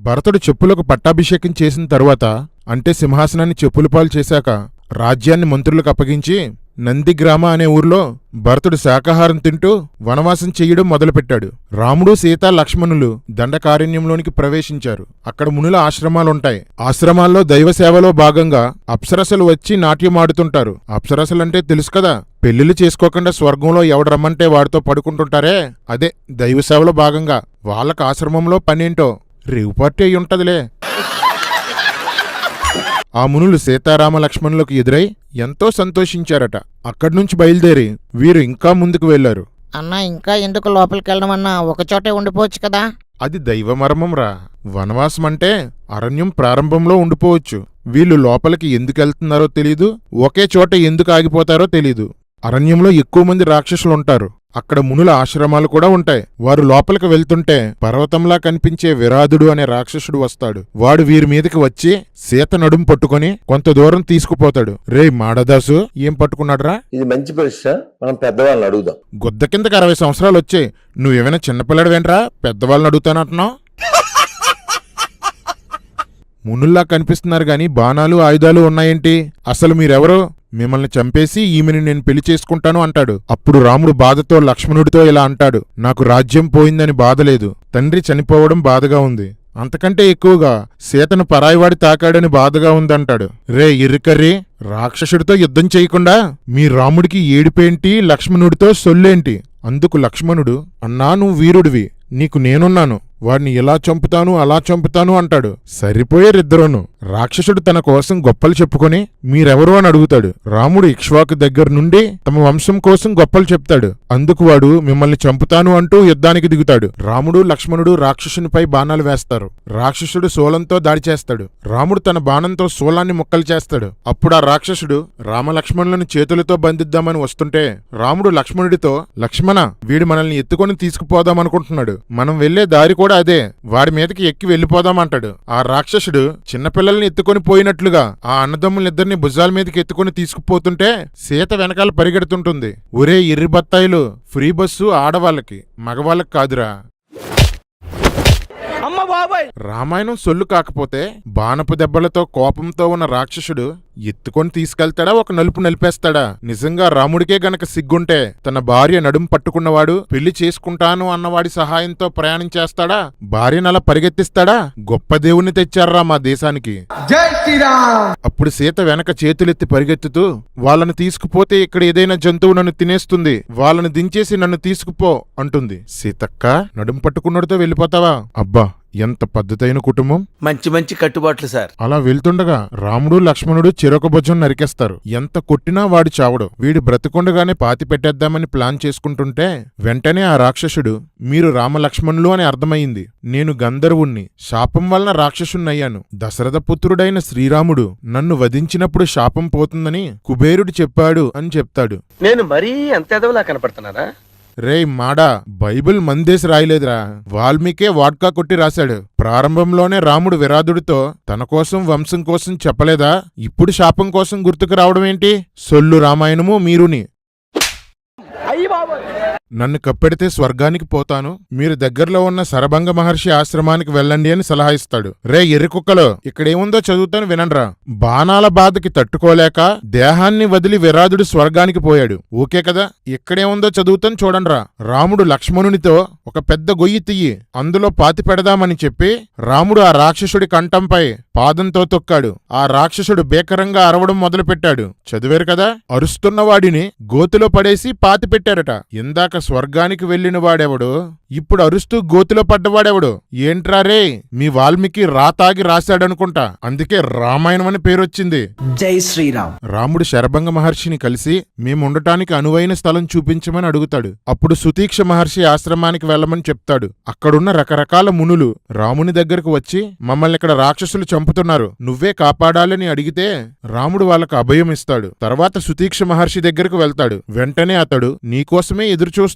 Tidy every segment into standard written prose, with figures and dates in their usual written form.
భరతుడు చెప్పులకు పట్టాభిషేకం చేసిన తరువాత, అంటే సింహాసనాన్ని చెప్పులపాలు చేశాక రాజ్యాన్ని మంత్రులకు అప్పగించి నందిగ్రామ అనే ఊర్లో భరతుడు శాకాహారం తింటూ వనవాసం చెయ్యడం మొదలుపెట్టాడు. రాముడు, సీత, లక్ష్మణులు దండకారణ్యంలోనికి ప్రవేశించారు. అక్కడ మునుల ఆశ్రమాలుంటాయి. ఆశ్రమాల్లో దైవ సేవలో భాగంగా అప్సరసలు వచ్చి నాట్యమాడుతుంటారు. అప్సరసలంటే తెలుసు కదా, పెళ్లిళ్ళు చేసుకోకుండా స్వర్గంలో ఎవడు రమ్మంటే వాడితో పడుకుంటుంటారే, అదే దైవ సేవలో భాగంగా. వాళ్ళకు ఆశ్రమంలో పనేంటో రేవు పార్టీ అయి ఉంటదిలే. ఆ మునులు సీతారామ లక్ష్మణులకు ఎదురై ఎంతో సంతోషించారట. అక్కడ్నుంచి బయలుదేరి వీరు ఇంకా ముందుకు వెళ్లారు. అన్నా, ఇంకా ఎందుకు లోపలికెళ్ళడం అన్నా? ఒకచోటే ఉండిపోవచ్చు కదా. అది దైవమర్మంరా. వనవాసమంటే అరణ్యం ప్రారంభంలో ఉండిపోవచ్చు. వీళ్ళు లోపలికి ఎందుకెళ్తున్నారో తెలీదు, ఒకే చోట ఎందుకు ఆగిపోతారో తెలీదు. అరణ్యంలో ఎక్కువ మంది రాక్షసులుంటారు. అక్కడ మునుల ఆశ్రమాలు కూడా ఉంటాయి. వారు లోపలికి వెళ్తుంటే పర్వతంలా కనిపించే విరాధుడు అనే రాక్షసుడు వస్తాడు. వాడు వీరి మీదకి వచ్చి సీత నడుం పట్టుకుని కొంత దూరం తీసుకుపోతాడు. రే మాడదాసు, ఏం పట్టుకున్నాడ్రా? ఇది మంచి ప్రశ్న, మనం పెద్దవాళ్ళని అడుగుదాం. గుద్ద కిందకి 60 సంవత్సరాలు వచ్చాయి, నువ్వేమైనా చిన్నపిల్లడివేంట్రా పెద్దవాళ్ళని అడుగుతానంటున్నావు? మునుల్లా కనిపిస్తున్నారు గాని బాణాలు ఆయుధాలు ఉన్నాయేంటి? అసలు మీరెవరు? మిమ్మల్ని చంపేసి ఈమెని నేను పెళ్లి చేసుకుంటాను అంటాడు. అప్పుడు రాముడు బాధతో లక్ష్మణుడితో ఇలా అంటాడు, నాకు రాజ్యం పోయిందని బాధలేదు, తండ్రి చనిపోవడం బాధగా ఉంది. అంతకంటే ఎక్కువగా సీతను పరాయివాడి తాకాడని బాధగా ఉందంటాడు. రే ఇరుకర్రి, రాక్షసుడితో యుద్ధం చేయకుండా మీ రాముడికి ఏడిపేంటి, లక్ష్మణుడితో సొల్లేంటి? అందుకు లక్ష్మణుడు, అన్నా నువ్వు వీరుడివి, నీకు నేనున్నాను, వాడిని ఇలా చంపుతాను అలా చంపుతాను అంటాడు. సరిపోయేరిద్దరూను. రాక్షసుడు తన కోసం గొప్పలు చెప్పుకొని మీరెవరు అని అడుగుతాడు. రాముడు ఇక్ష్వాకు దగ్గర నుండి తమ వంశం కోసం గొప్పలు చెప్తాడు. అందుకు వాడు మిమ్మల్ని చంపుతాను అంటూ యుద్ధానికి దిగుతాడు. రాముడు, లక్ష్మణుడు రాక్షసునిపై బాణాలు వేస్తారు. రాక్షసుడు శూలంతో దాడి చేస్తాడు. రాముడు తన బాణంతో శూలాన్ని ముక్కలు చేస్తాడు. అప్పుడు ఆ రాక్షసుడు రామలక్ష్మణులను చేతులతో బంధిద్దామని వస్తుంటే రాముడు లక్ష్మణుడితో, లక్ష్మణ, వీడు మనల్ని ఎత్తుకొని తీసుకుపోదామనుకుంటున్నాడు, మనం వెళ్లే దారి కూడా అదే, వాడి మీదకి ఎక్కి వెళ్లిపోదామంటాడు. ఆ రాక్షసుడు చిన్నపిల్లల్ని ఎత్తుకొని పోయినట్లుగా ఆ అన్నదమ్ములిద్దరిని భుజాల మీదకి ఎత్తుకొని తీసుకుపోతుంటే సీత వెనకాల పరిగెడుతుంటుంది. ఒరే ఎర్రి బత్తాయిలు, ఫ్రీ బస్సు ఆడవాళ్ళకి, మగవాళ్ళకి కాదురా. రామాయణం సొల్లు కాకపోతే బాణపు దెబ్బలతో కోపంతో ఉన్న రాక్షసుడు ఎత్తుకొని తీసుకెళ్తాడా, ఒక నలుపు నలిపేస్తాడా? నిజంగా రాముడికే గనక సిగ్గుంటే తన భార్య నడుం పట్టుకున్నవాడు పెళ్లి చేసుకుంటాను అన్నవాడి సహాయంతో ప్రయాణం చేస్తాడా? భార్యనలా పరిగెత్తిస్తాడా? గొప్ప దేవుణ్ణి తెచ్చారా మా దేశానికి. జై శ్రీరామ్. అప్పుడు సీత వెనక చేతులెత్తి పరిగెత్తుతూ, వాళ్ళని తీసుకుపోతే ఇక్కడ ఏదైనా జంతువు నన్ను తినేస్తుంది, వాళ్ళని దించేసి నన్ను తీసుకుపో అంటుంది. సీతక్క, నడుం పట్టుకున్నడితో వెళ్ళిపోతావా? అబ్బా, ఎంత పద్ధతైన కుటుంబం, మంచి మంచి కట్టుబాట్లు సార్. అలా వెళ్తుండగా రాముడు, లక్ష్మణుడు చెరొక భుజం నరికేస్తారు. ఎంత కొట్టినా వాడు చావడు. వీడు బ్రతికొండగానే పాతి పెట్టేద్దామని ప్లాన్ చేసుకుంటుంటే వెంటనే ఆ రాక్షసుడు, మీరు రామలక్ష్మణులు అని అర్థమయ్యింది, నేను గంధర్వుణ్ణి, శాపం వలన రాక్షసుణ్ణయ్యాను. దశరథ పుత్రుడైన శ్రీరాముడు నన్ను వధించినప్పుడు శాపం పోతుందని కుబేరుడు చెప్పాడు అని చెప్తాడు. నేను మరీ అంత ఎదవలా కనపడుతున్నారా? రే మాడా, బైబిల్ మందేసి రాయలేదురా, వాల్మీకే వాడ్కా కొట్టి రాశాడు. ప్రారంభంలోనే రాముడు విరాధుడితో తన కోసం వంశం కోసం చెప్పలేదా? ఇప్పుడు శాపం కోసం గుర్తుకు రావడం ఏంటి? సొల్లు రామాయణము మీరుని. నన్ను కప్పెడితే స్వర్గానికి పోతాను, మీరు దగ్గరలో ఉన్న శరభంగ మహర్షి ఆశ్రమానికి వెళ్ళండి అని సలహా ఇస్తాడు. రే ఎర్రికుక్కలో, ఇక్కడేముందో చదువుతాను వినండ్రా. బాణాల బాధకి తట్టుకోలేక దేహాన్ని వదిలి విరాధుడు స్వర్గానికి పోయాడు, ఓకే కదా? ఇక్కడేముందో చదువుతాను చూడండ్రా. రాముడు లక్ష్మణునితో ఒక పెద్ద గొయ్యి తీయి, అందులో పాతి పెడదామని చెప్పి రాముడు ఆ రాక్షసుడి కంఠంపై పాదంతో తొక్కాడు. ఆ రాక్షసుడు భీకరంగా అరవడం మొదలుపెట్టాడు. చదివారు కదా? అరుస్తున్నవాడిని గోతిలో పడేసి పాతి పెట్టారట. ఇందాక స్వర్గానికి వెళ్లిన వాడెవడు, ఇప్పుడు అరుస్తూ గోతిలో పడ్డవాడెవడు? ఏంట్రా రే, మీ వాల్మీకి రాతాగి రాశాడనుకుంటా, అందుకే రామాయణం అని పేరొచ్చింది. జై శ్రీరామ్. రాముడు శరభంగ మహర్షిని కలిసి మేముండటానికి అనువైన స్థలం చూపించమని అడుగుతాడు. అప్పుడు సుతీక్ష మహర్షి ఆశ్రమానికి వెళ్లమని చెప్తాడు. అక్కడున్న రకరకాల మునులు రాముని దగ్గరకు వచ్చి, మమ్మల్ని ఇక్కడ రాక్షసులు చంపుతున్నారు, నువ్వే కాపాడాలని అడిగితే రాముడు వాళ్ళకు అభయం ఇస్తాడు. తర్వాత సుతీక్ష మహర్షి దగ్గరకు వెళ్తాడు. వెంటనే అతడు, నీకోసమే ఎదురుచూస్తున్నా,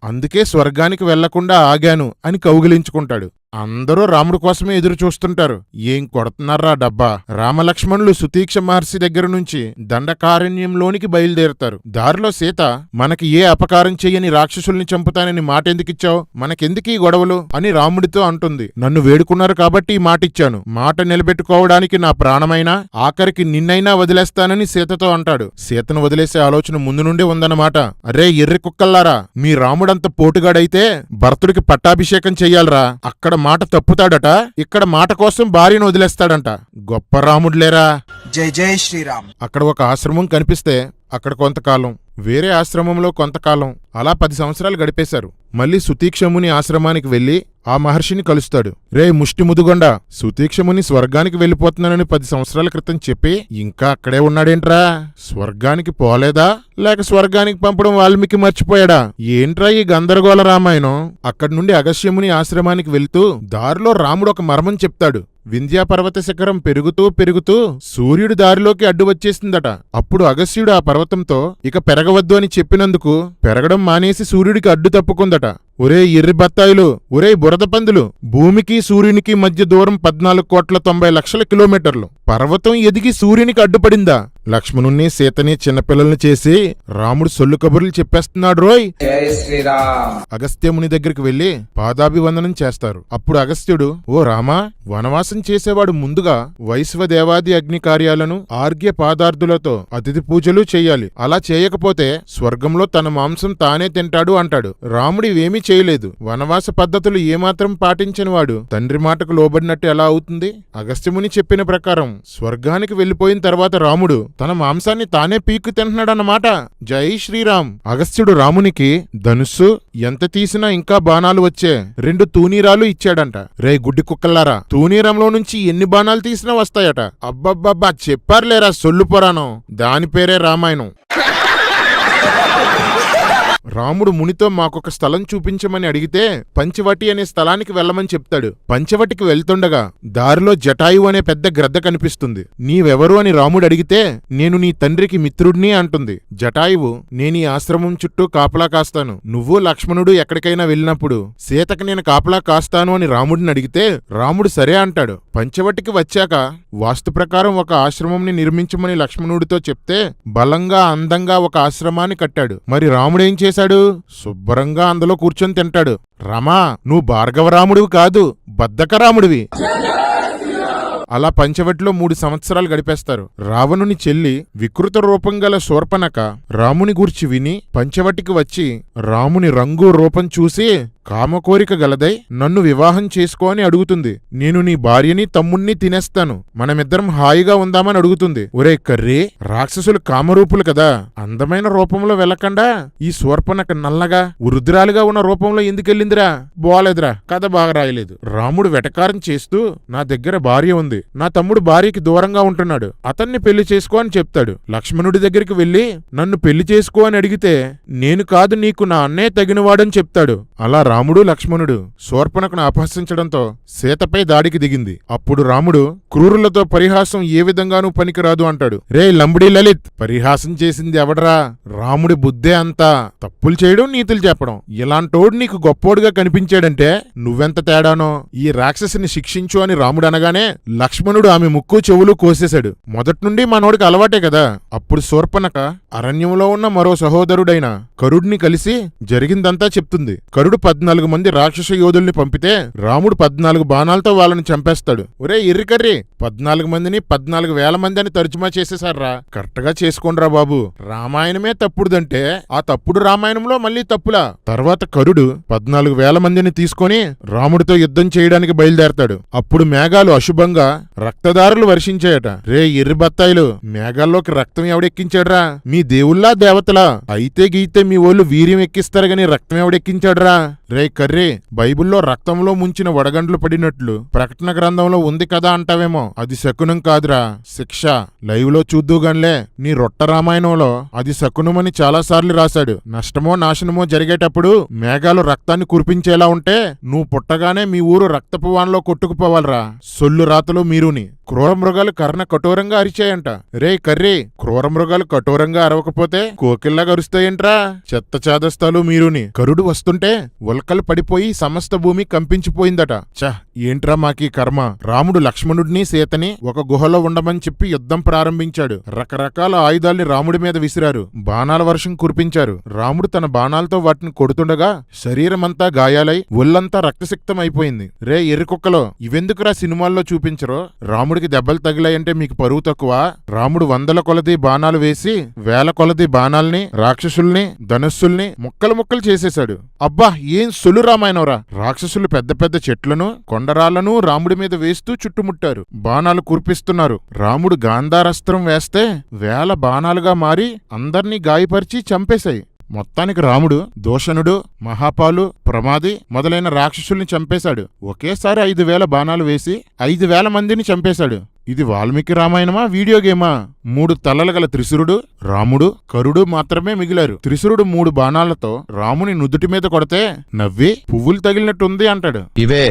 అందుకే స్వర్గానికి వెళ్లకుండా ఆగాను అని కౌగిలించుకుంటాడు. అందరూ రాముడి కోసమే ఎదురు చూస్తుంటారు. ఏం కొడుతున్నారా డబ్బా. రామలక్ష్మణులు సుతీక్ష మహర్షి దగ్గర నుంచి దండకారణ్యంలోనికి బయలుదేరుతారు. దారిలో సీత, మనకి ఏ అపకారం చెయ్యని రాక్షసుల్ని చంపుతానని మాట ఎందుకిచ్చావు, మనకెందుకీ గొడవలు అని రాముడితో అంటుంది. నన్ను వేడుకున్నారు కాబట్టి ఈ మాటిచ్చాను. మాట నిలబెట్టుకోవడానికి నా ప్రాణమైనా, ఆఖరికి నిన్నైనా వదిలేస్తానని సీతతో అంటాడు. సీతను వదిలేసే ఆలోచన ముందు నుండి ఉందన్నమాట. అరే ఎర్రి కుక్కల్లారా, మీ రాముడంత పోటుగాడైతే భరతుడికి పట్టాభిషేకం చెయ్యాలరా. అక్కడ మాట తప్పుతాడట, ఇక్కడ మాట కోసం భార్యను వదిలేస్తాడంట. గొప్ప రాముడులేరా. జై జై శ్రీరామ్. అక్కడ ఒక ఆశ్రమం కనిపిస్తే అక్కడ కొంతకాలం, వేరే ఆశ్రమంలో కొంతకాలం, అలా 10 సంవత్సరాలు గడిపేశారు. మళ్ళీ సుతీక్షముని ఆశ్రమానికి వెళ్లి ఆ మహర్షిని కలుస్తాడు. రే ముష్టి ముదుగొండ, సుతీక్షముని స్వర్గానికి వెళ్ళిపోతున్నానని 10 సంవత్సరాల క్రితం చెప్పి ఇంకా అక్కడే ఉన్నాడేంట్రా? స్వర్గానికి పోలేదా, లేక స్వర్గానికి పంపడం వాల్మీకి మర్చిపోయాడా? ఏంట్రా ఈ గందరగోళ రామాయణం? అక్కడి నుండి అగస్త్యముని ఆశ్రమానికి వెళ్తూ దారిలో రాముడు ఒక మర్మం చెప్తాడు. వింధ్యాపర్వత శిఖరం పెరుగుతూ పెరుగుతూ సూర్యుడి దారిలోకి అడ్డు వచ్చేసిందట. అప్పుడు అగస్త్యుడు ఆ పర్వతంతో ఇక పెరగవద్దు అని చెప్పినందుకు పెరగడం మానేసి సూర్యుడికి అడ్డు తప్పుకుందట. ఒరే ఎర్రి బత్తాయిలు, ఒరే బురద పందులు, భూమికి సూర్యునికి మధ్య దూరం 14,90,00,000 కిలోమీటర్లు. పర్వతం ఎదిగి సూర్యునికి అడ్డుపడిందా? లక్ష్మణుణ్ణి సీతని చిన్నపిల్లల్ని చేసి రాముడు సొల్లు కబుర్లు చెప్పేస్తున్నాడు రోయ్. జై శ్రీరామ్. అగస్త్యముని దగ్గరికి వెళ్లి పాదాభివందనం చేస్తారు. అప్పుడు అగస్త్యుడు, ఓ రామా, వనవాసం చేసేవాడు ముందుగా వైశ్వదేవాది అగ్ని కార్యాలను ఆర్ఘ్య పాదార్థులతో అతిథి పూజలు చెయ్యాలి. అలా చేయకపోతే స్వర్గంలో తన మాంసం తానే తింటాడు అంటాడు. రాముడు ఇవేమీ చేయలేదు. వనవాస పద్ధతులు ఏమాత్రం పాటించని వాడు తండ్రి మాటకు లోబడినట్టు ఎలా అవుతుంది? అగస్త్యముని చెప్పిన ప్రకారం స్వర్గానికి వెళ్లిపోయిన తర్వాత రాముడు తన మాంసాన్ని తానే పీక్కు తింటున్నాడన్నమాట. జై శ్రీరామ్. అగస్త్యుడు రామునికి ధనుస్సు, ఎంత తీసినా ఇంకా బాణాలు వచ్చే 2 తూనీరాలు ఇచ్చాడంట. రే గుడ్డి కుక్కల్లారా, తూనీరంలో నుంచి ఎన్ని బాణాలు తీసినా వస్తాయట. అబ్బబ్బబ్బా, చెప్పారులేరా సొల్లు పురాణం. దాని పేరే రామాయణం. రాముడు మునితో మాకొక స్థలం చూపించమని అడిగితే పంచవటి అనే స్థలానికి వెళ్ళమని చెప్తాడు. పంచవటికి వెళ్తుండగా దారిలో జటాయు అనే పెద్ద గ్రద్ద కనిపిస్తుంది. నీవెవరు అని రాముడు అడిగితే నేను నీ తండ్రికి మిత్రుడిని అంటుంది. జటాయువు, నేనీ ఆశ్రమం చుట్టూ కాపలా కాస్తాను. నువ్వు లక్ష్మణుడు ఎక్కడికైనా వెళ్ళినప్పుడు సీతకి నేను కాపలా కాస్తాను అని రాముడిని అడిగితే రాముడు సరే అంటాడు. పంచవటికి వచ్చాక వాస్తు ప్రకారం ఒక ఆశ్రమంని నిర్మించమని లక్ష్మణుడితో చెప్తే బలంగా అందంగా ఒక ఆశ్రమాన్ని కట్టాడు. మరి రాముడేం చేశాడు? శుభ్రంగా అందులో కూర్చొని తింటాడు. రమా, నువ్వు భార్గవరాముడివి కాదు, బద్ధకరాముడివి. అలా పంచవటిలో 3 సంవత్సరాలు గడిపేస్తారు. రావణుని చెల్లి వికృత రూపం గల శూర్పణఖ రాముని గూర్చి విని పంచవటికి వచ్చి రాముని రంగు రూపం చూసి కామకోరిక గలదై నన్ను వివాహం చేసుకో అని అడుగుతుంది. నేను నీ భార్యని తమ్ముణ్ణి తినేస్తాను, మనమిద్దరం హాయిగా ఉందామని అడుగుతుంది. ఒరే కర్రీ, రాక్షసులు కామరూపులు కదా, అందమైన రూపంలో వెళ్ళకుండా ఈ శూర్పణఖ నల్లగా వృద్ధురాలుగా ఉన్న రూపంలో ఎందుకెళ్ళిందిరా? బాలేదురా, కథ బాగా రాయలేదు. రాముడు వెటకారం చేస్తూ నా దగ్గర భార్య ఉంది, నా తమ్ముడు భార్యకి దూరంగా ఉంటున్నాడు, అతన్ని పెళ్లి చేసుకో అని చెప్తాడు. లక్ష్మణుడి దగ్గరికి వెళ్లి నన్ను పెళ్లి చేసుకో అని అడిగితే నేను కాదు, నీకు నా అన్నే తగినవాడని చెప్తాడు. అలా రాముడు లక్ష్మణుడు శూర్పణఖను అపహసించడంతో సీతపై దాడికి దిగింది. అప్పుడు రాముడు క్రూరులతో పరిహాసం ఏ విధంగానూ పనికిరాదు అంటాడు. రే లంబడి లలిత్, పరిహాసం చేసింది ఎవడరా? రాముడి బుద్ధే అంతా. తప్పులు చేయడం, నీతులు చెప్పడం. ఇలాంటోడు నీకు గొప్పోడుగా కనిపించాడంటే నువ్వెంత తేడానో. ఈ రాక్షసిని శిక్షించు అని రాముడు అనగానే లక్ష్మణుడు ఆమె ముక్కు చెవులు కోసేశాడు. మొదట్నుండి మనోడికి అలవాటే కదా. అప్పుడు శూర్పణఖ అరణ్యంలో ఉన్న మరో సహోదరుడైన కరుడిని కలిసి జరిగిందంతా చెప్తుంది. కరుడు 14 మంది రాక్షస యోధుల్ని పంపితే రాముడు 14 బాణాలతో వాళ్ళని చంపేస్తాడు. ఒరే ఎర్రికర్రి, 14 మందిని 14,000 మంది అని తర్జుమా చేసేశారా? కరెక్ట్ గా చేసుకోండ్రా బాబు. రామాయణమే తప్పుడుదంటే ఆ తప్పుడు రామాయణంలో మళ్ళీ తప్పులా? తర్వాత కరుడు 14,000 మందిని తీసుకొని రాముడితో యుద్ధం చేయడానికి బయలుదేరతాడు. అప్పుడు మేఘాలు అశుభంగా రక్తదారులు వర్షించాయట. రే ఎర్రి బత్తాయిలు, మేఘాల్లోకి రక్తం ఎవడెక్కించాడ్రా? మీ దేవుళ్ళా దేవతలా? అయితే గీతే మీ ఓళ్ళు వీర్యం ఎక్కిస్తారు గాని రక్తం ఎవడెక్కించాడ్రా? రే కర్రీ, బైబిల్లో రక్తంలో ముంచిన వడగండ్లు పడినట్లు ప్రకటన గ్రంథంలో ఉంది కదా అంటావేమో, అది శకునం కాదురా, శిక్ష. లైవ్ లో చూద్దుగాన్లే, నీ రొట్ట రామాయణంలో అది శకునమని చాలాసార్లు రాశాడు. నష్టమో నాశనమో జరిగేటప్పుడు మేఘాలు రక్తాన్ని కురిపించేలా ఉంటే నువ్వు పుట్టగానే మీ ఊరు రక్తపు వానలో కొట్టుకుపోవాలరా. సొల్లు రాతలు మీరుని. క్రూర మృగాలు కర్ణ కఠోరంగా అరిచాయంట. రే కర్రీ, క్రూర మృగాలు కఠోరంగా అరవకపోతే కోకిల్లాగా అరుస్తాయంట్రా. చెత్త చాదస్తాలు మీరుని. కరుడు వస్తుంటే మొలకలు పడిపోయి సమస్త భూమి కంపించిపోయిందట. చ ఏంట్రా మాకీ కర్మ. రాముడు లక్ష్మణుడిని సీతని ఒక గుహలో ఉండమని చెప్పి యుద్ధం ప్రారంభించాడు. రకరకాల ఆయుధాల్ని రాముడి మీద విసిరారు. బాణాల వర్షం కురిపించారు. రాముడు తన బాణాలతో వాటిని కొడుతుండగా శరీరమంతా గాయాలై ఒళ్ళంతా రక్తసిక్తం అయిపోయింది. రే ఎర్రికుక్కలో, ఇవెందుకురా సినిమాల్లో చూపించరో? రాముడికి దెబ్బలు తగిలాయంటే మీకు పరువు తక్కువ? రాముడు వందల కొలది బాణాలు వేసి వేల కొలది బాణాల్ని, రాక్షసుల్ని, ధనుస్సుల్ని ముక్కలు ముక్కలు చేసేశాడు. అబ్బా ఏం సొలు రామాయణంరా. రాక్షసులు పెద్ద పెద్ద చెట్లను, కొండరాళ్లను రాముడి మీద వేస్తూ చుట్టుముట్టారు. బాణాలు కురిపిస్తున్నారు. రాముడు గాంధారస్త్రం వేస్తే వేల బాణాలుగా మారి అందర్నీ గాయపరిచి చంపేశాయి. మొత్తానికి రాముడు దోషణుడు, మహాపాలు, ప్రమాది మొదలైన రాక్షసుల్ని చంపేశాడు. ఒకేసారి 5,000 బాణాలు వేసి 5,000 మందిని చంపేశాడు. ఇది వాల్మీకి రామాయణమా, వీడియో గేమా? 3 తలలు గల త్రిశూరుడు, రాముడు, కరుడు మాత్రమే మిగిలారు. త్రిశూరుడు 3 బాణాలతో రాముని నుదుటి మీద కొడితే నవ్వి పువ్వులు తగిలినట్టుంది అంటాడు. ఇవే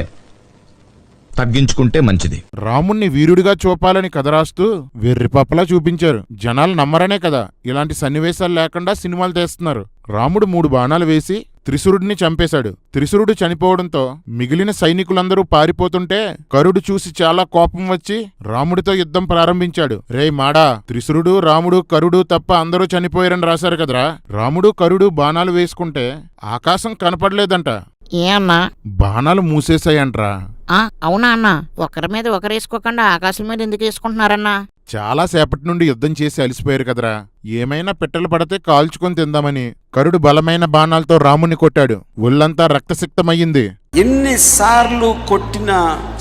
తగ్గించుకుంటే మంచిది. రాముణ్ణి వీరుడిగా చూపాలని కథ రాస్తూ వెర్రిపప్పలా చూపించారు. జనాలు నమ్మరనే కదా ఇలాంటి సన్నివేశాలు లేకుండా సినిమాలు తీస్తున్నారు. రాముడు 3 బాణాలు వేసి త్రిశూరుడిని చంపేశాడు. త్రిశూరుడు చనిపోవడంతో మిగిలిన సైనికులందరూ పారిపోతుంటే కరుడు చూసి చాలా కోపం వచ్చి రాముడితో యుద్ధం ప్రారంభించాడు. రేయ్ మాడా, త్రిశూరుడు, రాముడు, కరుడు తప్ప అందరూ చనిపోయారని రాశారు కదరా. రాముడు, కరుడు బాణాలు వేసుకుంటే ఆకాశం కనపడలేదంట. ఏ అన్నా? బాణాలు మూసేశాయంట్రా. అవునా అన్నా? ఒకరి మీద ఒకరు వేసుకోకుండా ఆకాశం మీద ఎందుకు వేసుకుంటున్నారన్నా? చాలా సేపటి నుండి యుద్ధం చేసి అలసిపోయారు కదరా. ఏమైనా పెట్టెలు పడితే కాల్చుకొని తిందామని కరుడు బలమైన బాణాలతో రాముని కొట్టాడు. ఒళ్ళంతా రక్తసిక్తమయ్యింది. ఎన్నిసార్లు కొట్టిన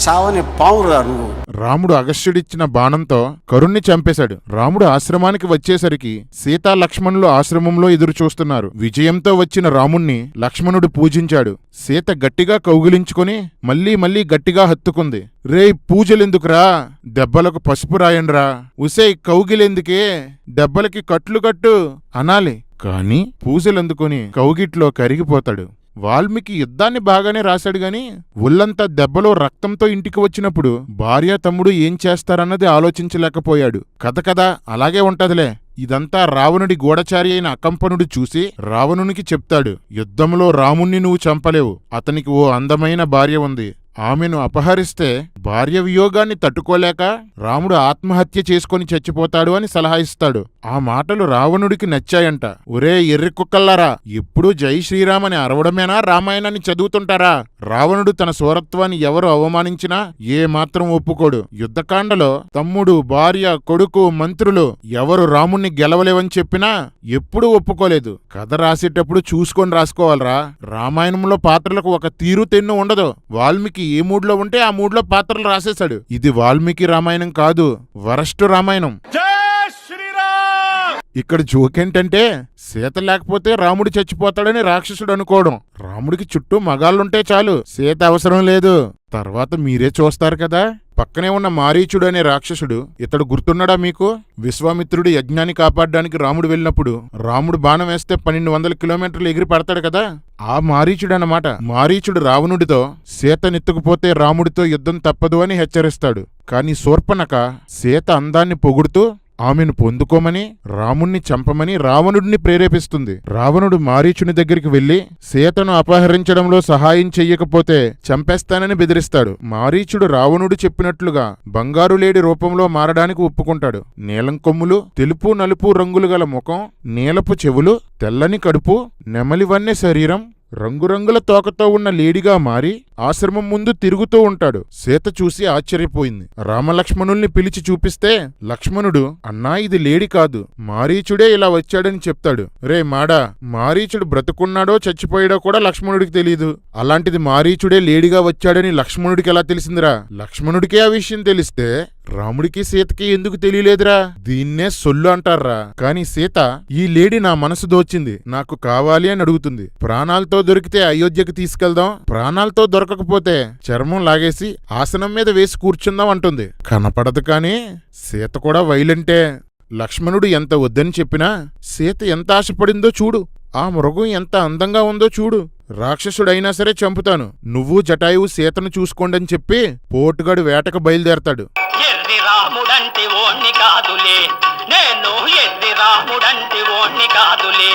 చావని పావురా నువ్వు. రాముడు అగస్త్యుడిచ్చిన బాణంతో కరుణ్ణి చంపేశాడు. రాముడు ఆశ్రమానికి వచ్చేసరికి సీతా లక్ష్మణులు ఆశ్రమంలో ఎదురు చూస్తున్నారు. విజయంతో వచ్చిన రాముణ్ణి లక్ష్మణుడు పూజించాడు. సీత గట్టిగా కౌగిలించుకొని మళ్లీ మళ్లీ గట్టిగా హత్తుకుంది. రేయ్ పూజలెందుకురా, దెబ్బలకు పసుపు రాయండ్రా. ఉసేయ్ కౌగిలెందుకే, దెబ్బలకి కట్లు కట్టు అనాలి. కాని పూజలందుకొని కౌగిట్లో కరిగిపోతాడు. వాల్మీకి యుద్ధాన్ని బాగానే రాశాడు గాని ఒళ్ళంతా దెబ్బలో రక్తంతో ఇంటికి వచ్చినప్పుడు భార్య తమ్ముడు ఏం చేస్తారన్నది ఆలోచించలేకపోయాడు. కథ అలాగే ఉంటదిలే. ఇదంతా రావణుడి గూఢచారి అయిన అకంపనుడు చూసి రావణునికి చెప్తాడు. యుద్ధంలో రాముణ్ణి నువ్వు చంపలేవు. అతనికి ఓ అందమైన భార్య ఉంది. ఆమెను అపహరిస్తే భార్య వియోగాన్ని తట్టుకోలేక రాముడు ఆత్మహత్య చేసుకొని చచ్చిపోతాడు అని సలహా ఇస్తాడు. ఆ మాటలు రావణుడికి నచ్చాయంట. ఒరే ఎర్రి కుక్కల్లారా, ఎప్పుడూ జై శ్రీరామ్ అని అరవడమేనా రామాయణాన్ని చదువుతుంటారా? రావణుడు తన సోరత్వాన్ని ఎవరు అవమానించినా ఏ మాత్రం ఒప్పుకోడు. యుద్ధకాండలో తమ్ముడు, భార్య, కొడుకు, మంత్రులు ఎవరు రాముణ్ణి గెలవలేవని చెప్పినా ఎప్పుడూ ఒప్పుకోలేదు. కథ రాసేటప్పుడు చూసుకొని రాసుకోవాలరా. రామాయణంలో పాత్రలకు ఒక తీరు తెన్ను ఉండదు. వాల్మీకి ఏ మూడ్లో ఉంటే ఆ మూడ్లో పాత్రలు రాసేశాడు. ఇది వాల్మీకి రామాయణం కాదు, వరస్ట్ రామాయణం. ఇక్కడ జోకేంటంటే సీత లేకపోతే రాముడు చచ్చిపోతాడని రాక్షసుడు అనుకోవడం. రాముడికి చుట్టూ మగాళ్ళుంటే చాలు, సీత అవసరం లేదు. తర్వాత మీరే చూస్తారు కదా. పక్కనే ఉన్న మారీచుడు అనే రాక్షసుడు, ఇతడు గుర్తున్నాడా మీకు? విశ్వామిత్రుడు యజ్ఞాన్ని కాపాడడానికి రాముడు వెళ్ళినప్పుడు రాముడు బాణం వేస్తే 1200 కిలోమీటర్లు ఎగిరి పడతాడు కదా, ఆ మారీచుడు అన్నమాట. మారీచుడు రావణుడితో సీతనెత్తుకుపోతే రాముడితో యుద్ధం తప్పదు అని హెచ్చరిస్తాడు. కాని శూర్పణఖ సీత అందాన్ని పొగుడుతూ ఆమెను పొందుకోమని రాముణ్ణి చంపమని రావణుడిని ప్రేరేపిస్తుంది. రావణుడు మారీచుని దగ్గరికి వెళ్లి సీతను అపహరించడంలో సహాయం చెయ్యకపోతే చంపేస్తానని బెదిరిస్తాడు. మారీచుడు రావణుడు చెప్పినట్లుగా బంగారు లేడి రూపంలో మారడానికి ఒప్పుకుంటాడు. నీలం కొమ్ములు, తెలుపు నలుపు రంగులు గల ముఖం, నీలపు చెవులు, తెల్లని కడుపు, నెమలివన్నె శరీరం, రంగురంగుల తోకతో ఉన్న లేడిగా మారి ఆశ్రమం ముందు తిరుగుతూ ఉంటాడు. సీత చూసి ఆశ్చర్యపోయింది. రామలక్ష్మణుల్ని పిలిచి చూపిస్తే లక్ష్మణుడు, అన్నా ఇది లేడి కాదు, మారీచుడే ఇలా వచ్చాడని చెప్తాడు. రే మాడా, మారీచుడు బ్రతుకున్నాడో చచ్చిపోయాడో కూడా లక్ష్మణుడికి తెలీదు. అలాంటిది మారీచుడే లేడిగా వచ్చాడని లక్ష్మణుడికి ఎలా తెలిసిందిరా? లక్ష్మణుడికే ఆ విషయం తెలిస్తే రాముడికి సీతకి ఎందుకు తెలియలేదురా? దీన్నే సొల్లు అంటారా. కాని సీత, ఈ లేడి నా మనసు దోచింది, నాకు కావాలి అని అడుగుతుంది. ప్రాణాలతో దొరికితే అయోధ్యకు తీసుకెళ్దాం, ప్రాణాలతో దొరకకపోతే చర్మం లాగేసి ఆసనం మీద వేసి కూర్చుందాం అంటుంది. కనపడదు కాని సీత కూడా వైలెంటే. లక్ష్మణుడు ఎంత వద్దని చెప్పినా సీత ఎంత ఆశపడిందో చూడు. ఆ మృగం ఎంత అందంగా ఉందో చూడు. రాక్షసుడైనా సరే చంపుతాను, నువ్వు జటాయువు సీతను చూసుకోండని చెప్పి పోటుగాడు వేటకు బయలుదేరతాడు. రాముడంటే ఓణ్ణి కాదులే, నేను ఎర్రి రాముడంటి ఓణ్ణి కాదులే.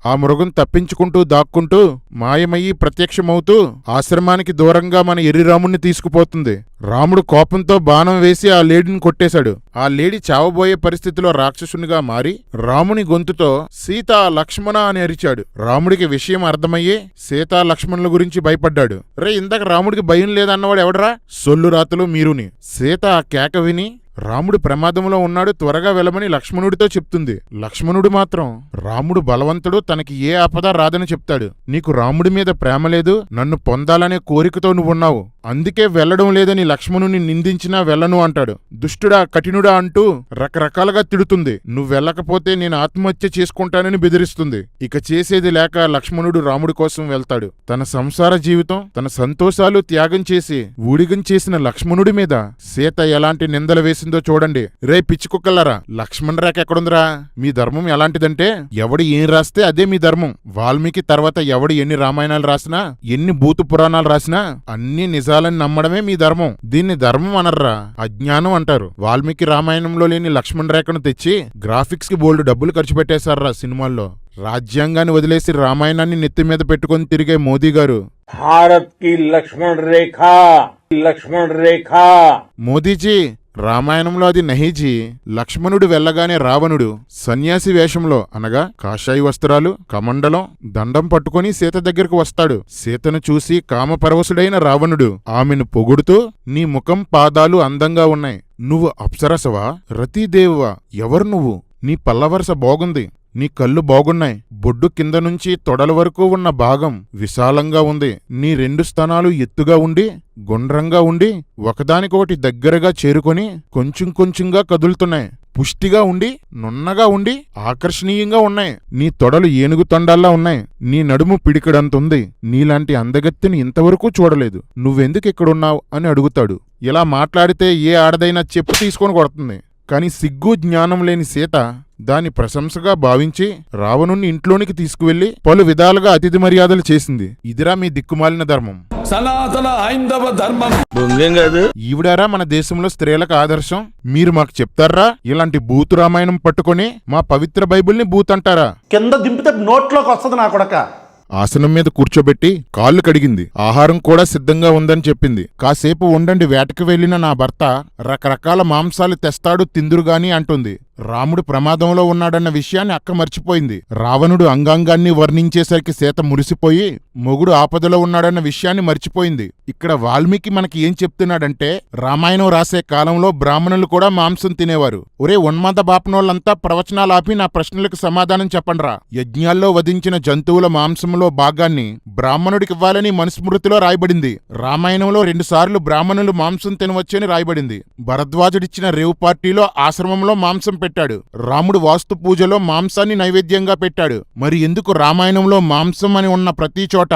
ఆ మృగం తప్పించుకుంటూ దాక్కుంటూ మాయమయ్యి ప్రత్యక్షమవుతూ ఆశ్రమానికి దూరంగా మన ఎర్రిరాముణ్ణి తీసుకుపోతుంది. రాముడు కోపంతో బాణం వేసి ఆ లేడీని కొట్టేశాడు. ఆ లేడీ చావబోయే పరిస్థితిలో రాక్షసునిగా మారి రాముని గొంతుతో సీతా లక్ష్మణ అని అరిచాడు. రాముడికి విషయం అర్థమయ్యి సీతా లక్ష్మణుల గురించి భయపడ్డాడు. రే, ఇందాక రాముడికి భయం లేదన్నవాడు ఎవడరా? సొల్లు రాతలు మీరుని. సీత ఆ కేక విని రాముడు ప్రమాదంలో ఉన్నాడు, త్వరగా వెళ్ళమని లక్ష్మణుడితో చెప్తుంది. లక్ష్మణుడు మాత్రం రాముడు బలవంతుడు, తనకి ఏ ఆపద రాదని చెప్తాడు. నీకు రాముడి మీద ప్రేమ లేదు, నన్ను పొందాలనే కోరికతో నువ్వున్నావు, అందుకే వెళ్లడం లేదని లక్ష్మణుని నిందించినా వెళ్ళను అంటాడు. దుష్టుడా కఠినుడా అంటూ రకరకాలుగా తిడుతుంది. నువ్వు వెళ్ళకపోతే నేను ఆత్మహత్య చేసుకుంటానని బెదిరిస్తుంది. ఇక చేసేది లేక లక్ష్మణుడు రాముడి కోసం వెళ్తాడు. తన సంసార జీవితం, తన సంతోషాలు త్యాగం చేసి ఊడిగం చేసిన లక్ష్మణుడి మీద సీత ఎలాంటి నిందలు వేసిందో చూడండి. రే పిచ్చికుక్కలారా, లక్ష్మణ రేఖ ఎక్కడుందిరా? మీ ధర్మం ఎలాంటిదంటే ఎవడు ఏం రాస్తే అదే మీ ధర్మం. వాల్మీకి తర్వాత ఎవడు ఎన్ని రామాయణాలు రాసినా, ఎన్ని భూత పురాణాలు రాసినా అన్ని నిజాలని నమ్మడమే మీ ధర్మం. దీన్ని ధర్మం అనర్రా, అజ్ఞానం అంటారు. వాల్మీకి రామాయణంలో లేని లక్ష్మణ రేఖను తెచ్చి గ్రాఫిక్స్ కి బోల్డ్ డబ్బులు ఖర్చు పెట్టేశారా సినిమాల్లో. రాజ్యాంగాన్ని వదిలేసి రామాయణాన్ని నెత్తి మీద పెట్టుకుని తిరిగే మోదీ గారు భారత్ కి లక్ష్మణ్ రేఖ. మోదీజీ, రామాయణంలో అది నహీజీ. లక్ష్మణుడు వెళ్ళగానే రావణుడు సన్యాసి వేషంలో, అనగా కాషాయి వస్త్రాలు, కమండలం, దండం పట్టుకుని సీత దగ్గరకు వస్తాడు. సీతను చూసి కామపరవశుడైన రావణుడు ఆమెను పొగుడుతూ, నీ ముఖం పాదాలు అందంగా ఉన్నాయి, నువ్వు అప్సరసవా, రతీదేవువా, ఎవరు నువ్వు, నీ పల్లవరస బాగుంది, నీ కళ్ళు బాగున్నాయి, బొడ్డు కింద నుంచి తొడల వరకు ఉన్న భాగం విశాలంగా ఉంది, నీ 2 స్తనాలు ఎత్తుగా ఉండి గుండ్రంగా ఉండి ఒకదానికొకటి దగ్గరగా చేరుకొని కొంచెం కొంచెంగా కదులుతున్నాయి, పుష్టిగా ఉండి నున్నగా ఉండి ఆకర్షణీయంగా ఉన్నాయి, నీ తొడలు ఏనుగు తొండాల్లా ఉన్నాయి, నీ నడుము పిడికడంతుంది, నీలాంటి అందగత్తిని ఇంతవరకు చూడలేదు, నువ్వెందుకు ఇక్కడున్నావు అని అడుగుతాడు. ఇలా మాట్లాడితే ఏ ఆడదైనా చెప్పు తీసుకొని కొడుతుంది. కాని సిగ్గు జ్ఞానం లేని సీత దాని ప్రశంసగా భావించి రావణుణ్ణి ఇంట్లోనికి తీసుకువెళ్లి పలు విధాలుగా అతిథి మర్యాదలు చేసింది. ఇదిరా మీ దిక్కుమాలిన ధర్మం, సనాతన హైందవ ధర్మం. బొంగేం కాదు. ఈవిడారా మన దేశంలో స్త్రీలకు ఆదర్శం? మీరు మాకు చెప్తారా? ఇలాంటి బూతు రామాయణం పట్టుకొని మా పవిత్ర బైబిల్ని బూత్ అంటారా? కింద దింపితే నోట్లోకి వస్తుంది నా కొడక. ఆసనం మీద కూర్చోబెట్టి కాళ్ళు కడిగింది. ఆహారం కూడా సిద్ధంగా ఉందని చెప్పింది. కాసేపు ఉండండి, వేటకి వెళ్లిన నా భర్త రకరకాల మాంసాలు తెస్తాడు తిందురుగాని అంటుంది. రాముడు ప్రమాదంలో ఉన్నాడన్న విషయాన్ని అక్క మర్చిపోయింది. రావణుడు అంగాంగాన్ని వర్ణించేసరికి సీత మురిసిపోయి మొగుడు ఆపదలో ఉన్నాడన్న విషయాన్ని మర్చిపోయింది. ఇక్కడ వాల్మీకి మనకి ఏం చెప్తున్నాడంటే, రామాయణం రాసే కాలంలో బ్రాహ్మణులు కూడా మాంసం తినేవారు. ఒరే ఉన్మాద బాపనోళ్ళంతా ప్రవచనాలాపి నా ప్రశ్నలకు సమాధానం చెప్పండ్రా. యజ్ఞాల్లో వధించిన జంతువుల మాంసంలో భాగాన్ని బ్రాహ్మణుడికివ్వాలని మనుస్మృతిలో రాయబడింది. రామాయణంలో 2 సార్లు బ్రాహ్మణులు మాంసం తినవచ్చని రాయబడింది. భరద్వాజుడిచ్చిన రేవు పార్టీలో ఆశ్రమంలో మాంసం పెట్టాడు. రాముడు వాస్తు పూజలో మాంసాన్ని నైవేద్యంగా పెట్టాడు. మరి ఎందుకు రామాయణంలో మాంసం అని ఉన్న ప్రతి చోట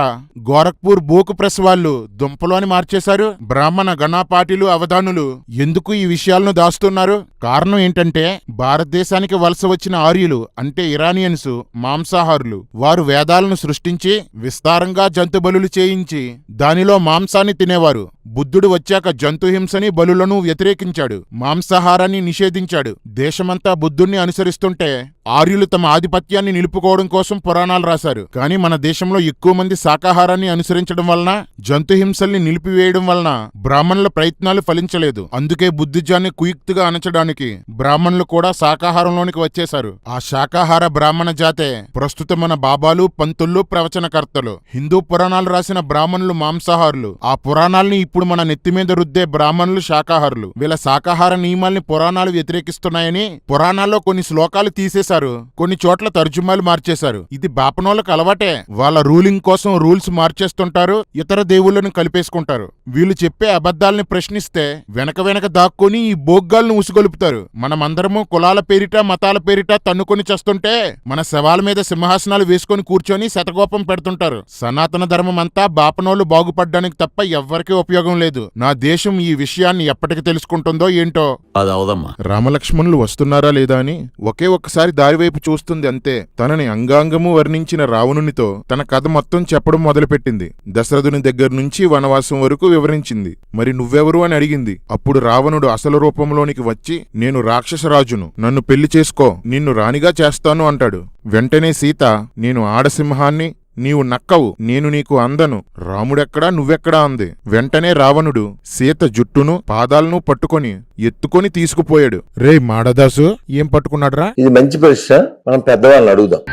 గోరఖ్పూర్ బోకు ప్రెస్ వాళ్ళు దుంపలు అని మార్చేశారు? బ్రాహ్మణ గణపాటిలు అవధానులు ఎందుకు ఈ విషయాలను దాస్తున్నారు? కారణం ఏంటంటే, భారతదేశానికి వలస వచ్చిన ఆర్యులు అంటే ఇరానియన్స్ మాంసాహారులు. వారు వేదాలను సృష్టించి విస్తారంగా జంతుబలులు చేయించి దానిలో మాంసాన్ని తినేవారు. బుద్ధుడు వచ్చాక జంతుహింసని బలులను వ్యతిరేకించాడు, మాంసాహారాన్ని నిషేధించాడు. దేశమంతా బుద్ధుణ్ణి అనుసరిస్తుంటే ఆర్యులు తమ ఆధిపత్యాన్ని నిలుపుకోవడం కోసం పురాణాలు రాశారు. కానీ మన దేశంలో ఎక్కువ మంది శాకాహారాన్ని అనుసరించడం వలన, జంతుహింసల్ని నిలిపివేయడం వలన బ్రాహ్మణుల ప్రయత్నాలు ఫలించలేదు. అందుకే బుద్ధిజాన్ని కుయుక్తిగా అణచడానికి బ్రాహ్మణులు కూడా శాకాహారంలోనికి వచ్చేశారు. ఆ శాకాహార బ్రాహ్మణ జాతే ప్రస్తుతం మన బాబాలు, పంతుళ్ళు, ప్రవచనకర్తలు. హిందూ పురాణాలు రాసిన బ్రాహ్మణులు మాంసాహారులు. ఆ పురాణాల్ని ఇప్పుడు మన నెత్తిమీద రుద్దే బ్రాహ్మణులు శాకాహారులు. వీళ్ళ శాకాహార నియమాల్ని పురాణాలు వ్యతిరేకిస్తున్నాయని పురాణాల్లో కొన్ని శ్లోకాలు తీసేశారు, కొన్ని చోట్ల తర్జుమాలు మార్చేశారు. ఇది బాపనోళ్ళకు అలవాటే. వాళ్ళ రూలింగ్ కోసం రూల్స్ మార్చేస్తుంటారు, ఇతర దేవుళ్లను కలిపేసుకుంటారు. వీళ్ళు చెప్పే అబద్ధాలని ప్రశ్నిస్తే వెనక వెనక దాక్కొని ఈ బోగ్గాలను ఉసుగొలుపుతారు. మనమందరము కులాల పేరిట, మతాల పేరిట తన్నుకొని చేస్తుంటే మన శవాల మీద సింహాసనాలు వేసుకొని కూర్చొని శతకోపం పెడుతుంటారు. సనాతన ధర్మం అంతా బాపనోళ్లు బాగుపడ్డానికి తప్ప ఎవ్వరికీ ఉపయోగం ఉపయోగం లేదు. నా దేశం ఈ విషయాన్ని ఎప్పటికి తెలుసుకుంటుందో ఏంటో. అది అవదమ్మా. రామలక్ష్మణులు వస్తున్నారా లేదా అని ఒకే ఒక్కసారి దారివైపు చూస్తుంది అంతే. తనని అంగాంగము వర్ణించిన రావణునితో తన కథ మొత్తం చెప్పడం మొదలుపెట్టింది. దశరథుని దగ్గర నుంచి వనవాసం వరకు వివరించింది. మరి నువ్వెవరు అని అడిగింది. అప్పుడు రావణుడు అసలు రూపంలోనికి వచ్చి, నేను రాక్షసరాజును, నన్ను పెళ్లి చేసుకో, నిన్ను రాణిగా చేస్తాను అంటాడు. వెంటనే సీత, నేను ఆడసింహాన్ని, నీవు నక్కవు, నేను నీకు అందను, రాముడెక్కడా నువ్వెక్కడా అంది. వెంటనే రావణుడు సీత జుట్టును పాదాలను పట్టుకొని ఎత్తుకొని తీసుకుపోయాడు. రే మాడదాసు, ఏం పట్టుకున్నాడ్రా? ఇది మంచి ప్రశ్న, మనం పెద్దవాళ్ళని అడుగుదాం.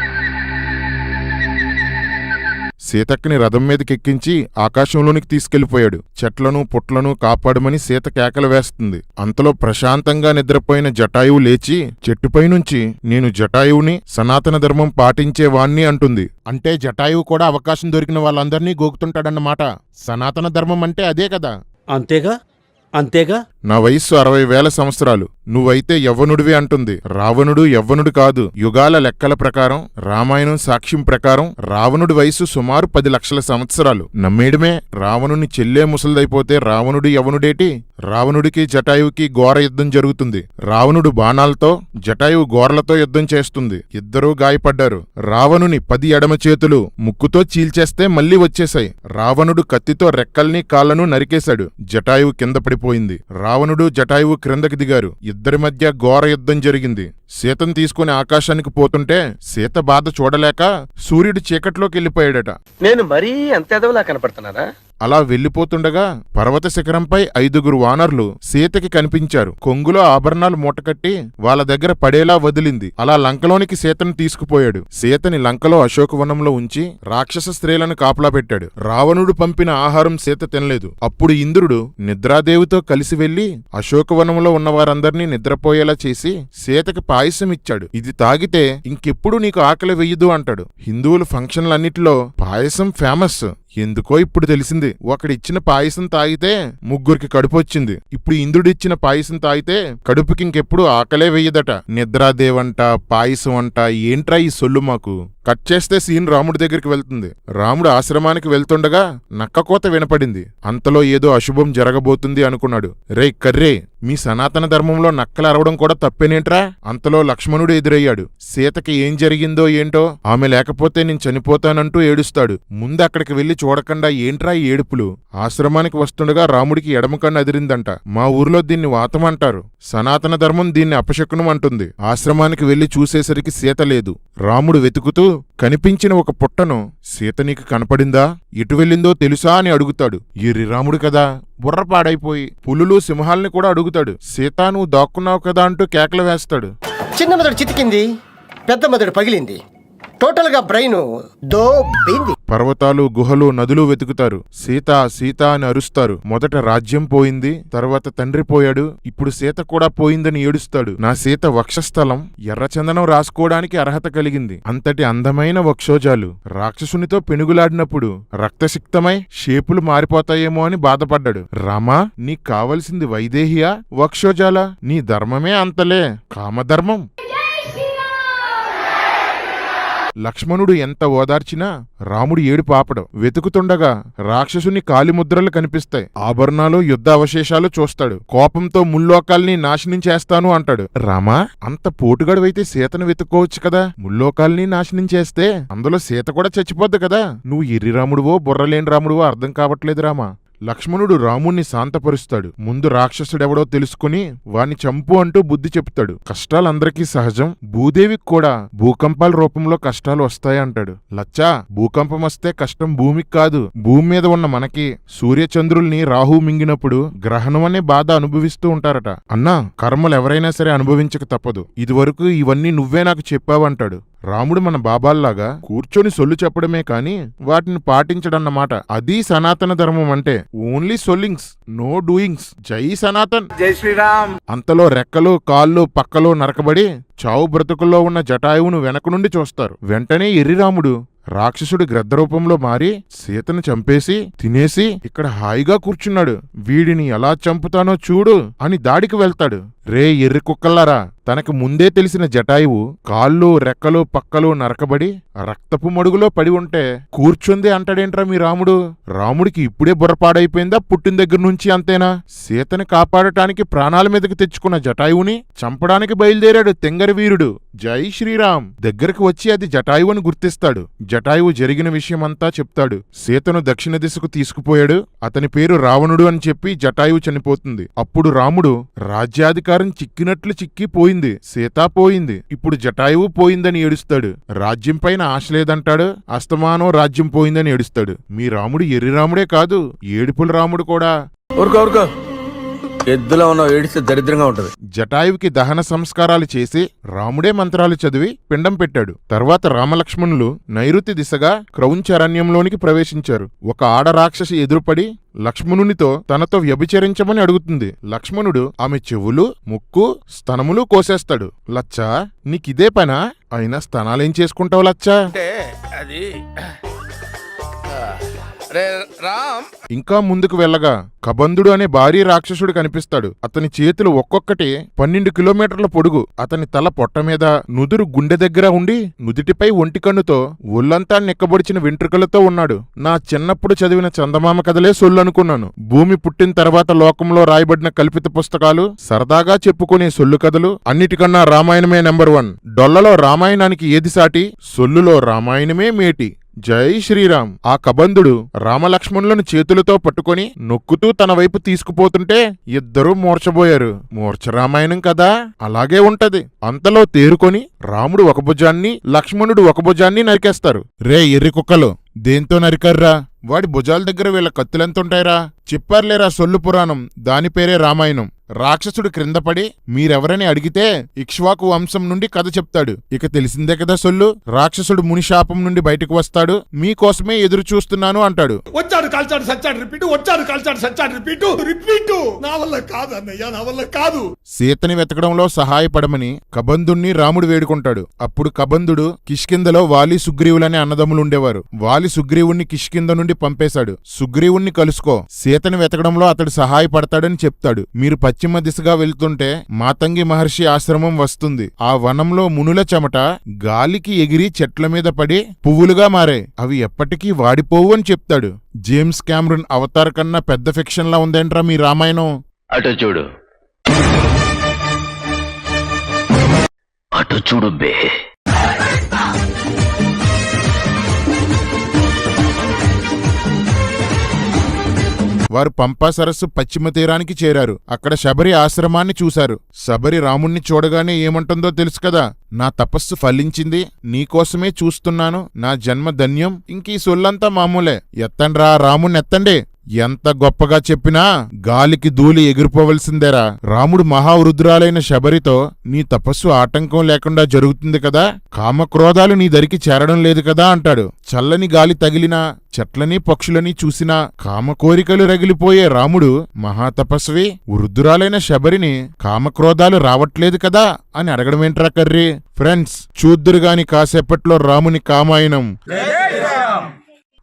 సీతక్కని రథం మీదకెక్కించి ఆకాశంలోనికి తీసుకెళ్లిపోయాడు. చెట్లను పుట్లను కాపాడమని సీత కేకలు వేస్తుంది. అంతలో ప్రశాంతంగా నిద్రపోయిన జటాయువు లేచి చెట్టుపైనుంచి, నేను జటాయువుని, సనాతన ధర్మం పాటించేవాణ్ణి అంటుంది. అంటే జటాయువు కూడా అవకాశం దొరికిన వాళ్ళందర్నీ గోకుతుంటాడన్నమాట. సనాతన ధర్మం అంటే అదే కదా. అంతేగా అంతేగా. నా వయస్సు 60,000 సంవత్సరాలు, నువ్వైతే యవ్వనుడివే అంటుంది. రావణుడు యవ్వనుడు కాదు. యుగాల లెక్కల ప్రకారం, రామాయణం సాక్ష్యం ప్రకారం రావణుడి వయస్సు సుమారు 10 లక్షల సంవత్సరాలు. నమ్మేయడమే. రావణుని చెల్లే ముసలిదైపోతే రావణుడు యవ్వనుడేటి? రావణుడికి జటాయువుకి ఘోర యుద్ధం జరుగుతుంది. రావణుడు బాణాలతో, జటాయువు గోర్లతో యుద్ధం చేస్తుంది. ఇద్దరూ గాయపడ్డారు. రావణుని 10 ఎడమ చేతులు ముక్కుతో చీల్చేస్తే మళ్లీ వచ్చేశాయి. రావణుడు కత్తితో రెక్కల్ని కాళ్లను నరికేశాడు. జటాయువు కింద పడిపోయింది. రావణుడు జటాయువు క్రిందకి దిగారు. ఇద్దరి మధ్య ఘోర యుద్ధం జరిగింది. సీతను తీసుకుని ఆకాశానికి పోతుంటే సీత బాధ చూడలేక సూర్యుడు చీకట్లోకి వెళ్ళిపోయాడట. నేను మరీ అంత ఎదవలా కనపడుతున్నారా? అలా వెళ్లిపోతుండగా పర్వత శిఖరంపై 5 వానర్లు సీతకి కనిపించారు. కొంగులో ఆభరణాలు మూటకట్టి వాళ్ళ దగ్గర పడేలా వదిలింది. అలా లంకలోనికి సీతను తీసుకుపోయాడు. సీతని లంకలో అశోకవనంలో ఉంచి రాక్షస స్త్రీలను కాపలా పెట్టాడు. రావణుడు పంపిన ఆహారం సీత తినలేదు. అప్పుడు ఇంద్రుడు నిద్రాదేవితో కలిసి వెళ్లి అశోకవనంలో ఉన్న వారందర్నీ నిద్రపోయేలా చేసి సీతకి పాయసం ఇచ్చాడు. ఇది తాగితే ఇంకెప్పుడు నీకు ఆకలి వెయ్యదు అంటాడు. హిందువుల ఫంక్షన్లన్నిటిలో పాయసం ఫేమస్. ఎందుకో ఇప్పుడు తెలిసింది. ఒకడిచ్చిన పాయసం తాగితే 3 కడుపొచ్చింది. ఇప్పుడు ఇంద్రుడిచ్చిన పాయసం తాగితే కడుపుకి ఇంకెప్పుడు ఆకలే వెయ్యదట. నిద్రాదేవంట, పాయసం అంట, ఏంట్రా ఈ సొల్లు మాకు? కట్ చేస్తే సీన్ రాముడి దగ్గరికి వెళ్తుంది. రాముడు ఆశ్రమానికి వెళ్తుండగా నక్కకోత వినపడింది. అంతలో ఏదో అశుభం జరగబోతుంది అనుకున్నాడు. రే కర్రే, మీ సనాతన ధర్మంలో నక్కలు అరవడం కూడా తప్పేనేంట్రా? అంతలో లక్ష్మణుడు ఎదురయ్యాడు. సీతకి ఏం జరిగిందో ఏంటో, ఆమె లేకపోతే నేను చనిపోతానంటూ ఏడుస్తాడు. ముందు అక్కడికి వెళ్లి చూడకుండా ఏంట్రా ఈ ఏడుపులు? ఆశ్రమానికి వస్తుండగా రాముడికి ఎడమకన్ను అదిరిందంట. మా ఊర్లో దీన్ని వాతం అంటారు. సనాతన ధర్మం దీన్ని అపశకునం అంటుంది. ఆశ్రమానికి వెళ్లి చూసేసరికి సీత లేదు. రాముడు వెతుకుతూ కనిపించిన ఒక పుట్టను, సీత నీకు కనపడిందా? ఎటు వెళ్ళిందో తెలుసా అని అడుగుతాడు. ఎర్రి రాముడు కదా, బుర్ర పాడైపోయి పులులు సింహాల్ని కూడా అడుగుతాడు. సీత నువ్వు దాక్కున్నావు కదా అంటూ కేకలు వేస్తాడు. చిన్న మెదడు చితికింది, పెద్ద మెదడు పగిలింది, టోటల్ గా బ్రెయిన్ దోబింది. పర్వతాలు, గుహలు, నదులు వెతుకుతారు. సీత సీత అని అరుస్తారు. మొదట రాజ్యం పోయింది, తర్వాత తండ్రి పోయాడు, ఇప్పుడు సీత కూడా పోయిందని ఏడుస్తాడు. నా సీత వక్షస్థలం ఎర్రచందనం రాసుకోవడానికి అర్హత కలిగింది. అంతటి అందమైన వక్షోజాలు రాక్షసునితో పెనుగులాడినప్పుడు రక్తసిక్తమై షేపులు మారిపోతాయేమో అని బాధపడ్డాడు. రామా, నీకు కావలసింది వైదేహియా వక్షోజాల? నీ ధర్మమే అంతలే, కామధర్మం. లక్ష్మణుడు ఎంత ఓదార్చినా రాముడు ఏడుపు ఆపడం. వెతుకుతుండగా రాక్షసుని కాలిముద్రలు కనిపిస్తాయి. ఆభరణాలు, యుద్ధ అవశేషాలు చూస్తాడు. కోపంతో ముల్లోకాల్ని నాశనం చేస్తాను అంటాడు. రామా, అంత పోటుగడువైతే సీతను వెతుక్కోవచ్చు కదా. ముల్లోకాల్ని నాశనం చేస్తే అందులో సీత కూడా చచ్చిపోద్ది కదా. నువ్వు ఎర్రి రాముడువో బుర్రలేని రాముడువో అర్థం కావట్లేదు రామా. లక్ష్మణుడు రాముణ్ణి శాంతపరుస్తాడు. ముందు రాక్షసుడెవడో తెలుసుకుని వాణ్ణి చంపు అంటూ బుద్ధి చెప్తాడు. కష్టాలందరికీ సహజం, భూదేవికి కూడా భూకంపాల రూపంలో కష్టాలు వస్తాయంటాడు. లచ్చా, భూకంపం వస్తే కష్టం భూమికి కాదు, భూమి మీద ఉన్న మనకి. సూర్యచంద్రుల్ని రాహు మింగినప్పుడు గ్రహణం అనే బాధ అనుభవిస్తూ ఉంటారట. అన్నా, కర్మలు ఎవరైనా సరే అనుభవించక తప్పదు. ఇదివరకు ఇవన్నీ నువ్వే నాకు చెప్పావంటాడు. రాముడు మన బాబాల్లాగా కూర్చొని సొల్లు చెప్పడమే కాని వాటిని పాటించడన్నమాట. అది సనాతన ధర్మం అంటే. ఓన్లీ సొల్లింగ్స్, నో డూయింగ్స్. జై సనాతన్, జై శ్రీరామ్. అంతలో రెక్కలు, కాళ్ళు, పక్కలో నరకబడి చావు బ్రతుకుల్లో ఉన్న జటాయువును వెనక నుండి చూస్తారు. వెంటనే ఎర్రిరాముడు రాక్షసుడి గ్రద్దరూపంలో మారి సీతను చంపేసి తినేసి ఇక్కడ హాయిగా కూర్చున్నాడు. వీడిని ఎలా చంపుతానో చూడు అని దాడికి వెళ్తాడు. రే ఎర్రి కుక్కల్లారా, తనకు ముందే తెలిసిన జటాయువు కాళ్ళు రెక్కలు పక్కలు నరకబడి రక్తపు మడుగులో పడి ఉంటే కూర్చుంది అంటాడేంట్రా మీ రాముడు? రాముడికి ఇప్పుడే బుర్రపాడైపోయిందా పుట్టిన దగ్గర నుంచి అంతేనా? సీతని కాపాడటానికి ప్రాణాల మీదకి తెచ్చుకున్న జటాయువుని చంపడానికి బయలుదేరాడు తెంగర వీరుడు. జై శ్రీరామ్. దగ్గరకు వచ్చి అది జటాయువుని గుర్తిస్తాడు. జటాయువు జరిగిన విషయమంతా చెప్తాడు. సీతను దక్షిణ దిశకు తీసుకుపోయాడు. అతని పేరు రావణుడు అని చెప్పి జటాయువు చనిపోతుంది. అప్పుడు రాముడు రాజ్యాధికారం చిక్కినట్లు చిక్కిపోయింది, సీత పోయింది, ఇప్పుడు జటాయువు పోయిందని ఏడుస్తాడు. రాజ్యం పైన ఆశ లేదంటాడు. అస్తమానం రాజ్యం పోయిందని ఏడుస్తాడు. మీ రాముడు ఎర్రి రాముడే కాదు, ఏడుపుల రాముడు కూడా. ఊరుకో ఎద్దులో ఉన్న ఏడిస్తే దరిద్రంగా ఉంటది. జటాయువుకి దహన సంస్కారాలు చేసి రాముడే మంత్రాలు చదివి పిండం పెట్టాడు. తర్వాత రామలక్ష్మణులు నైరుతి దిశగా క్రౌంచారణ్యంలోనికి ప్రవేశించారు. ఒక ఆడరాక్షసి ఎదురుపడి లక్ష్మణునితో తనతో వ్యభిచరించమని అడుగుతుంది. లక్ష్మణుడు ఆమె చెవులు, ముక్కు, స్తనములు కోసేస్తాడు. లచ్చా, నీకిదే పనా? అయినా స్తనాలేం చేసుకుంటావు లచ్చా? ఇంకా ముందుకు వెళ్ళగా కబంధుడు అనే భారీ రాక్షసుడు కనిపిస్తాడు. అతని చేతులు ఒక్కొక్కటి 12 కిలోమీటర్ల పొడుగు. అతని తల పొట్ట మీద, నుదురు గుండె దగ్గర ఉండి నుదిటిపై ఒంటి కన్నుతో ఒళ్ళంతా నిక్కబొడిచిన వెంట్రుకలతో ఉన్నాడు. నా చిన్నప్పుడు చదివిన చందమామ కథలే సొల్లనుకున్నాను. భూమి పుట్టిన తర్వాత లోకంలో రాయబడిన కల్పిత పుస్తకాలు, సరదాగా చెప్పుకునే సొల్లు కథలు అన్నిటికన్నా రామాయణమే నెంబర్ 1. డొల్లలో రామాయణానికి ఏది సాటి? సొల్లులో రామాయణమే మేటి. జై శ్రీరామ్. ఆ కబంధుడు రామలక్ష్మణులను చేతులతో పట్టుకొని నొక్కుతూ తన వైపు తీసుకుపోతుంటే ఇద్దరూ మూర్చబోయారు. మూర్ఛ రామాయణం కదా, అలాగే ఉంటది. అంతలో తేరుకొని రాముడు ఒక భుజాన్ని, లక్ష్మణుడు ఒక భుజాన్ని నరికేస్తారు. రే ఎర్రి కుక్కలు, దేంతో నరికర్రా? వాడి భుజాల దగ్గర వీళ్ళ కత్తులెంతుంటాయిరా? చెప్పారులేరా సొల్లు పురాణం, దాని పేరే రామాయణం. రాక్షసుడు క్రిందపడి మీరెవరని అడిగితే ఇక్ష్వాకు వంశం నుండి కథ చెప్తాడు. ఇక తెలిసిందే కదా సొల్లు. రాక్షసుడు మునిశాపం నుండి బయటకు వస్తాడు. మీకోసమే ఎదురు చూస్తున్నాను అంటాడు. వచ్చాడు కాల్చాడు సచ్చాడు రిపీట్, వచ్చాడు కాల్చాడు సచ్చాడు రిపీట్. నా వల్ల కాదు అన్నయ్య, నా వల్ల కాదు. సీతని వెతకడంలో సహాయపడమని కబంధుణ్ణి రాముడు వేడుకుంటాడు. అప్పుడు కబంధుడు కిష్కిందలో వాలి సుగ్రీవులనే అన్నదమ్ములుండేవారు. వాలి సుగ్రీవుణ్ణి కిష్కింద నుండి పంపేశాడు. సుగ్రీవుణ్ణి కలుసుకో, సీతని వెతకడంలో అతడు సహాయపడతాడని చెప్తాడు. మీరు పశ్చిమ దిశగా వెళ్తుంటే మాతంగి మహర్షి ఆశ్రమం వస్తుంది. ఆ వనంలో మునుల చెమట గాలికి ఎగిరి చెట్ల మీద పడి పువ్వులుగా మారాయి. అవి ఎప్పటికీ వాడిపోవు అని చెప్తాడు. జేమ్స్ క్యామరూన్ అవతార్ కన్నా పెద్ద ఫిక్షన్లా ఉందేంట్రా మీ రామాయణం? అటు చూడు, అటు చూడు బే. వారు పంపా సరస్సు పశ్చిమ తీరానికి చేరారు. అక్కడ శబరి ఆశ్రమాన్ని చూశారు. శబరి రాముణ్ణి చూడగానే ఏమంటుందో తెలుసు కదా, నా తపస్సు ఫలించింది, నీకోసమే చూస్తున్నాను, నా జన్మ ధన్యం, ఇంకీ సొల్లంతా మామూలే, ఎత్తండ్రా రాముణ్ణి ఎత్తండి. ఎంత గొప్పగా చెప్పినా గాలికి ధూళి ఎగిరిపోవలసిందేరా. రాముడు మహావృద్ధురాలైన శబరితో నీ తపస్సు ఆటంకం లేకుండా జరుగుతుంది కదా, కామక్రోధాలు నీ దరికి చేరడం లేదు కదా అంటాడు. చల్లని గాలి తగిలినా, చెట్లని పక్షులని చూసినా కామకోరికలు రగిలిపోయే రాముడు మహాతపస్వి వృద్ధురాలైన శబరిని కామక్రోధాలు రావట్లేదు కదా అని అడగడమేంట్రా కర్రీ? ఫ్రెండ్స్, చూద్దురుగాని కాసేపట్లో రాముని కామాయణం.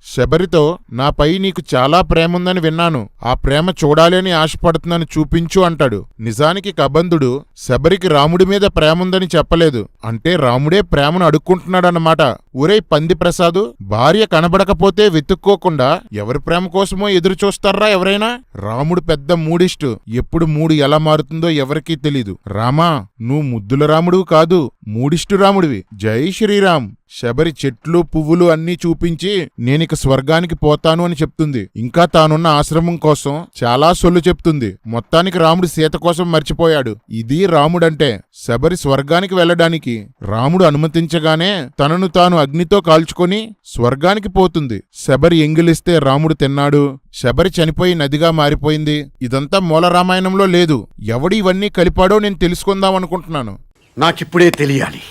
శబరితో నాపై నీకు చాలా ప్రేముందని విన్నాను, ఆ ప్రేమ చూడాలి అని ఆశపడుతున్నాను, చూపించు అంటాడు. నిజానికి కబంధుడు శబరికి రాముడి మీద ప్రేముందని చెప్పలేదు. అంటే రాముడే ప్రేమను అడుక్కుంటున్నాడన్నమాట. ఒరేయ్ పంది ప్రసాదు, భార్య కనబడకపోతే వెతుక్కోకుండా ఎవరి ప్రేమ కోసమో ఎదురు చూస్తారా ఎవరైనా? రాముడు పెద్ద మూడిష్టు. ఎప్పుడు మూడు ఎలా మారుతుందో ఎవరికీ తెలీదు. రామా, నువ్వు ముద్దుల రాముడు కాదు, మూడిష్టు రాముడివి. జై శ్రీరామ్. శబరి చెట్లు పువ్వులు అన్నీ చూపించి నేనిక స్వర్గానికి పోతాను అని చెప్తుంది. ఇంకా తానున్న ఆశ్రమం కోసం చాలా సొల్లు చెప్తుంది. మొత్తానికి రాముడు సీత కోసం మర్చిపోయాడు. ఇది రాముడంటే. శబరి స్వర్గానికి వెళ్లడానికి రాముడు అనుమతించగానే తనను తాను అగ్నితో కాల్చుకొని స్వర్గానికి పోతుంది. శబరి ఎంగిలిస్తే రాముడు తిన్నాడు. శబరి చనిపోయి నదిగా మారిపోయింది. ఇదంతా మూల రామాయణంలో లేదు. ఎవడు ఇవన్నీ కలిపాడో నేను తెలుసుకుందాం అనుకుంటున్నాను. నాకిప్పుడే తెలియాలి.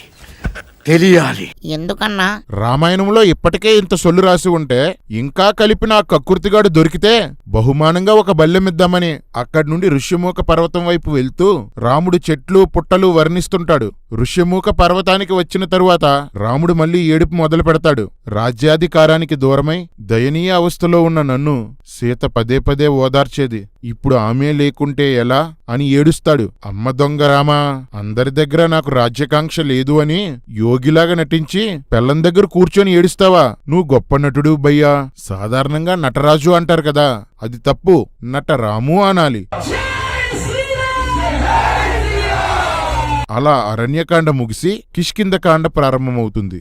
ఎందుకన్నా? రామాయణంలో ఇప్పటికే ఇంత సొల్లు రాసి ఉంటే ఇంకా కలిపిన ఆ కక్కుర్తిగాడు దొరికితే బహుమానంగా ఒక బల్లెమిద్దామని అక్కడి నుండి ఋష్యమూక పర్వతం వైపు వెళ్తూ రాముడు చెట్లు పుట్టలు వర్ణిస్తుంటాడు. ఋష్యమూక పర్వతానికి వచ్చిన తరువాత రాముడు మళ్ళీ ఏడుపు మొదలు పెడతాడు. రాజ్యాధికారానికి దూరమై దయనీయ అవస్థలో ఉన్న నన్ను సీత పదే పదే ఓదార్చేది. ఇప్పుడు ఆమె లేకుంటే ఎలా అని ఏడుస్తాడు. అమ్మ దొంగ రామా, అందరి దగ్గర నాకు రాజ్యకాంక్ష లేదు అని యోగిలాగా నటించి పెళ్ళం దగ్గర కూర్చొని ఏడుస్తావా? నువ్వు గొప్ప నటుడు భయ్యా. సాధారణంగా నటరాజు అంటారు కదా, అది తప్పు. నటరాము అనాలి. అలా అరణ్యకాండ ముగిసి కిష్కింధకాండ ప్రారంభమవుతుంది.